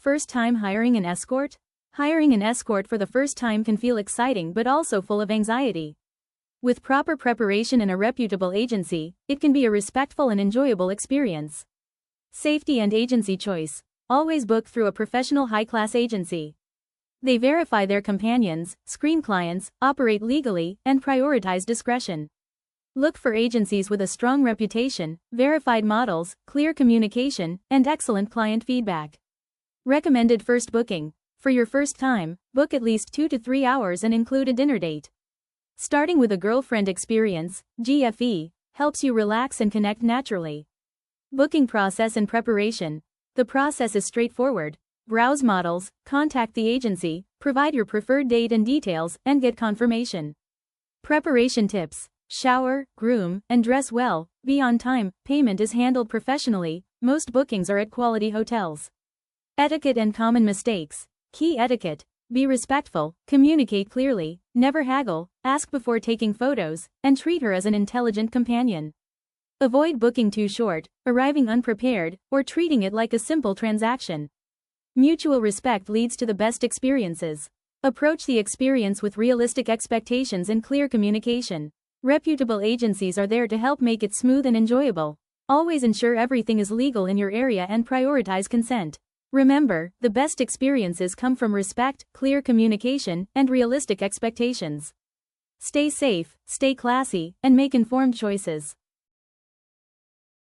First time hiring an escort? Hiring an escort for the first time can feel exciting but also full of anxiety. With proper preparation and a reputable agency, it can be a respectful and enjoyable experience. Safety and agency choice. Always book through a professional high-class agency. They verify their companions, screen clients, operate legally, and prioritize discretion. Look for agencies with a strong reputation, verified models, clear communication, and excellent client feedback. Recommended first booking. For your first time, book at least 2 to 3 hours and include a dinner date. Starting with a girlfriend experience, GFE, helps you relax and connect naturally. Booking process and preparation. The process is straightforward. Browse models, contact the agency, provide your preferred date and details, and get confirmation. Preparation tips. Shower, groom, and dress well, be on time, payment is handled professionally, most bookings are at quality hotels. Etiquette and common mistakes. Key etiquette. Be respectful, communicate clearly, never haggle, ask before taking photos, and treat her as an intelligent companion. Avoid booking too short, arriving unprepared, or treating it like a simple transaction. Mutual respect leads to the best experiences. Approach the experience with realistic expectations and clear communication. Reputable agencies are there to help make it smooth and enjoyable. Always ensure everything is legal in your area and prioritize consent. Remember, the best experiences come from respect, clear communication, and realistic expectations. Stay safe, stay classy, and make informed choices.